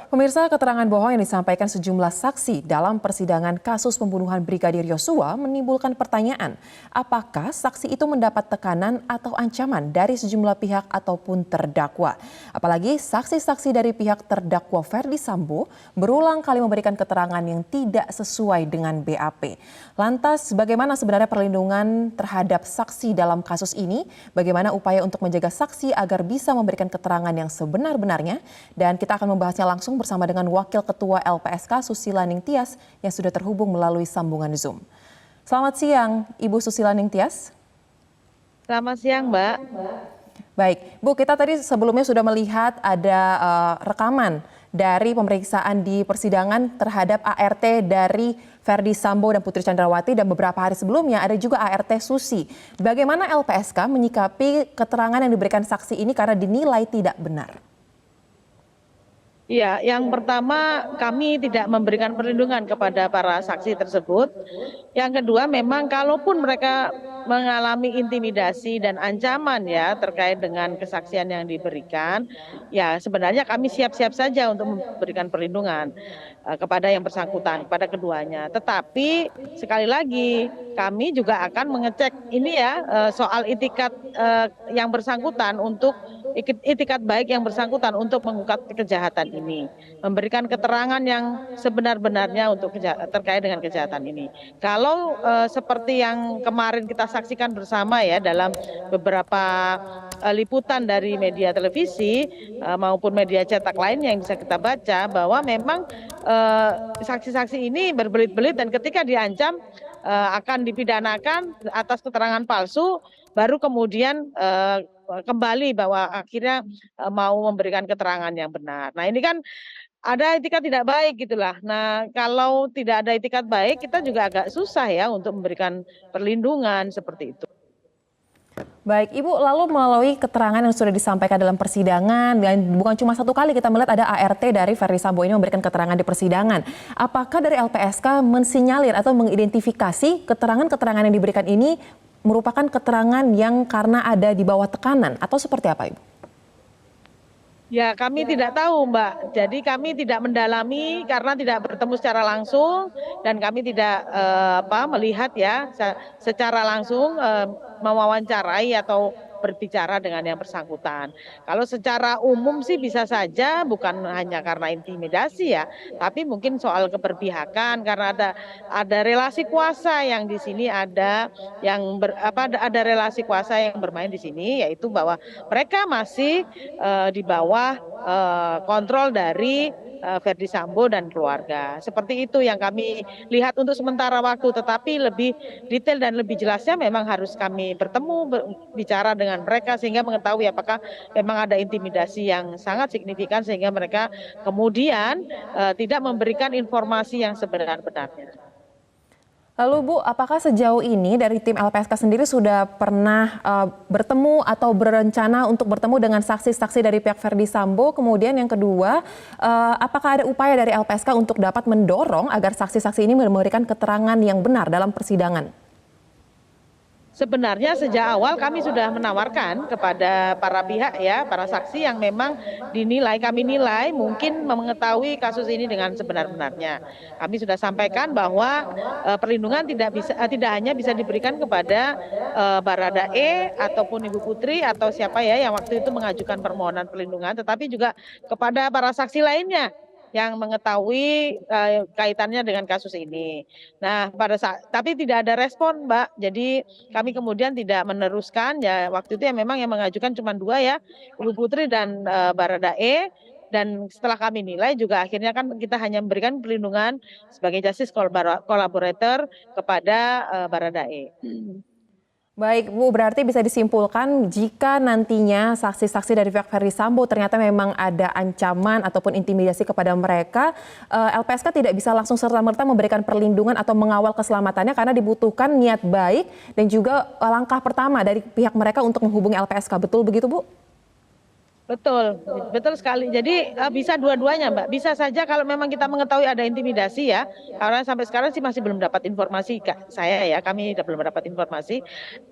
Pemirsa, keterangan bohong yang disampaikan sejumlah saksi dalam persidangan kasus pembunuhan Brigadir Yosua menimbulkan pertanyaan, apakah saksi itu mendapat tekanan atau ancaman dari sejumlah pihak ataupun terdakwa. Apalagi saksi-saksi dari pihak terdakwa Ferdy Sambo berulang kali memberikan keterangan yang tidak sesuai dengan BAP. Lantas, bagaimana sebenarnya perlindungan terhadap saksi dalam kasus ini? Bagaimana upaya untuk menjaga saksi agar bisa memberikan keterangan yang sebenar-benarnya? Dan kita akan membahasnya langsung bersama dengan Wakil Ketua LPSK Susila Ningtyas yang sudah terhubung melalui sambungan Zoom. Selamat siang, Ibu Susila Ningtyas. Selamat siang, Mbak. Baik, Bu, kita tadi sebelumnya sudah melihat ada rekaman dari pemeriksaan di persidangan terhadap ART dari Ferdy Sambo dan Putri Chandrawati, dan beberapa hari sebelumnya ada juga ART Susi. Bagaimana LPSK menyikapi keterangan yang diberikan saksi ini karena dinilai tidak benar? Ya, yang pertama kami tidak memberikan perlindungan kepada para saksi tersebut. Yang kedua, memang kalaupun mereka mengalami intimidasi dan ancaman ya terkait dengan kesaksian yang diberikan, ya sebenarnya kami siap-siap saja untuk memberikan perlindungan kepada yang bersangkutan, kepada keduanya. Tetapi sekali lagi kami juga akan mengecek ini ya soal itikat yang bersangkutan untuk itikat baik yang bersangkutan untuk mengungkap kejahatan ini, memberikan keterangan yang sebenar-benarnya untuk terkait dengan kejahatan ini. Kalau seperti yang kemarin kita saksikan bersama ya dalam beberapa liputan dari media televisi maupun media cetak lainnya yang bisa kita baca, bahwa memang saksi-saksi ini berbelit-belit dan ketika diancam akan dipidanakan atas keterangan palsu, baru kemudian kembali bahwa akhirnya mau memberikan keterangan yang benar. Nah, ini kan ada etikat tidak baik gitulah. Nah, kalau tidak ada etikat baik, kita juga agak susah ya untuk memberikan perlindungan seperti itu. Baik, Ibu, lalu melalui keterangan yang sudah disampaikan dalam persidangan, dan bukan cuma satu kali kita melihat ada ART dari Ferdy Sambo ini memberikan keterangan di persidangan. Apakah dari LPSK mensinyalir atau mengidentifikasi keterangan-keterangan yang diberikan ini merupakan keterangan yang karena ada di bawah tekanan atau seperti apa, Ibu? Ya, kami tidak tahu, Mbak. Jadi kami tidak mendalami karena tidak bertemu secara langsung dan kami tidak melihat ya secara langsung mewawancarai atau berbicara dengan yang bersangkutan. Kalau secara umum sih bisa saja bukan hanya karena intimidasi ya, tapi mungkin soal keberpihakan karena ada relasi kuasa yang di sini ada yang ada relasi kuasa yang bermain di sini, yaitu bahwa mereka masih di bawah kontrol dari Ferdy Sambo dan keluarga. Seperti itu yang kami lihat untuk sementara waktu, tetapi lebih detail dan lebih jelasnya memang harus kami bertemu, bicara dengan mereka sehingga mengetahui apakah memang ada intimidasi yang sangat signifikan sehingga mereka kemudian tidak memberikan informasi yang sebenar-benarnya. Lalu Bu, apakah sejauh ini dari tim LPSK sendiri sudah pernah bertemu atau berencana untuk bertemu dengan saksi-saksi dari pihak Ferdy Sambo? Kemudian yang kedua, apakah ada upaya dari LPSK untuk dapat mendorong agar saksi-saksi ini memberikan keterangan yang benar dalam persidangan? Sebenarnya sejak awal kami sudah menawarkan kepada para pihak ya, para saksi yang memang kami nilai mungkin mengetahui kasus ini dengan sebenar-benarnya. Kami sudah sampaikan bahwa perlindungan tidak hanya bisa diberikan kepada Baradae ataupun Ibu Putri atau siapa ya yang waktu itu mengajukan permohonan perlindungan, tetapi juga kepada para saksi lainnya yang mengetahui kaitannya dengan kasus ini. Nah, tapi tidak ada respon, Mbak. Jadi kami kemudian tidak meneruskan ya, waktu itu ya memang yang mengajukan cuma 2 ya, Ibu Putri dan Baradae. Dan setelah kami nilai juga akhirnya kan kita hanya memberikan perlindungan sebagai justice collaborator kepada Baradae. Baik Bu, berarti bisa disimpulkan jika nantinya saksi-saksi dari pihak Ferdy Sambo ternyata memang ada ancaman ataupun intimidasi kepada mereka, LPSK tidak bisa langsung serta-merta memberikan perlindungan atau mengawal keselamatannya karena dibutuhkan niat baik dan juga langkah pertama dari pihak mereka untuk menghubungi LPSK. Betul begitu Bu? Betul, betul sekali. Jadi bisa dua-duanya, Mbak. Bisa saja kalau memang kita mengetahui ada intimidasi ya, karena sampai sekarang sih masih belum dapat informasi, Kak. Saya ya, kami belum dapat informasi.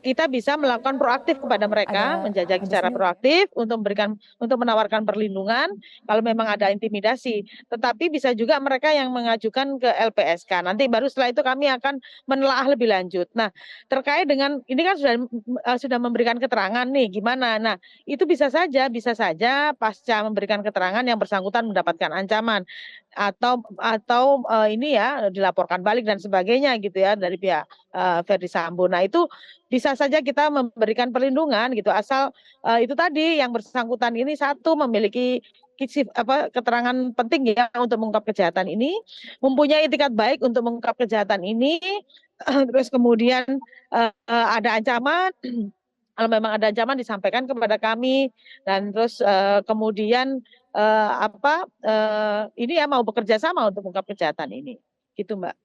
Kita bisa melakukan proaktif kepada mereka, menjajaki Ada secara sendiri. proaktif untuk menawarkan perlindungan kalau memang ada intimidasi. Tetapi bisa juga mereka yang mengajukan ke LPSK. Nanti baru setelah itu kami akan menelaah lebih lanjut. Nah, terkait dengan ini kan sudah memberikan keterangan nih, gimana? Nah, itu bisa saja pasca memberikan keterangan yang bersangkutan mendapatkan ancaman atau ini ya dilaporkan balik dan sebagainya gitu ya dari pihak Ferdi Sambo. Nah, itu bisa saja kita memberikan perlindungan gitu asal itu tadi yang bersangkutan ini satu memiliki keterangan penting ya untuk mengungkap kejahatan ini, mempunyai itikat baik untuk mengungkap kejahatan ini, terus kemudian ada ancaman kalau memang ada ancaman disampaikan kepada kami dan terus kemudian ini ya mau bekerja sama untuk mengungkap kejahatan ini, gitu Mbak.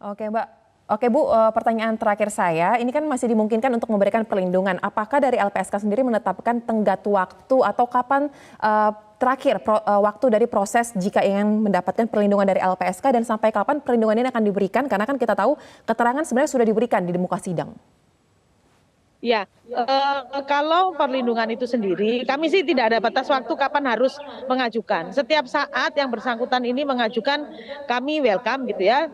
Oke, Mbak. Oke, Bu, pertanyaan terakhir saya, ini kan masih dimungkinkan untuk memberikan perlindungan. Apakah dari LPSK sendiri menetapkan tenggat waktu atau kapan terakhir waktu dari proses jika ingin mendapatkan perlindungan dari LPSK dan sampai kapan perlindungan ini akan diberikan? Karena kan kita tahu keterangan sebenarnya sudah diberikan di muka sidang. Ya, kalau perlindungan itu sendiri, kami sih tidak ada batas waktu kapan harus mengajukan. Setiap saat yang bersangkutan ini mengajukan, kami welcome gitu ya.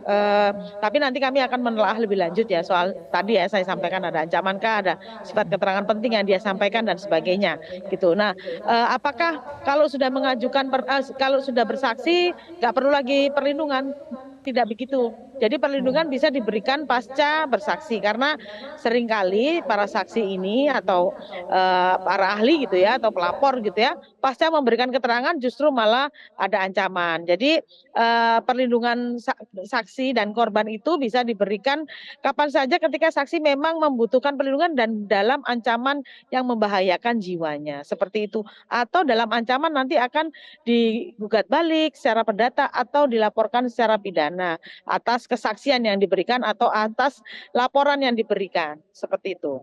Tapi nanti kami akan menelaah lebih lanjut ya soal tadi ya saya sampaikan ada ancaman kah, ada sifat keterangan penting yang dia sampaikan dan sebagainya gitu. Nah, apakah kalau sudah kalau sudah bersaksi nggak perlu lagi perlindungan? Tidak begitu. Jadi perlindungan bisa diberikan pasca bersaksi karena seringkali para saksi ini atau para ahli gitu ya atau pelapor gitu ya pasca memberikan keterangan justru malah ada ancaman. Jadi perlindungan saksi dan korban itu bisa diberikan kapan saja ketika saksi memang membutuhkan perlindungan dan dalam ancaman yang membahayakan jiwanya seperti itu atau dalam ancaman nanti akan digugat balik secara perdata atau dilaporkan secara pidana atas kesaksian yang diberikan atau atas laporan yang diberikan seperti itu.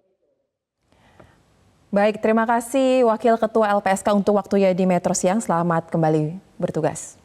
Baik, terima kasih Wakil Ketua LPSK untuk waktunya di Metro Siang. Selamat kembali bertugas.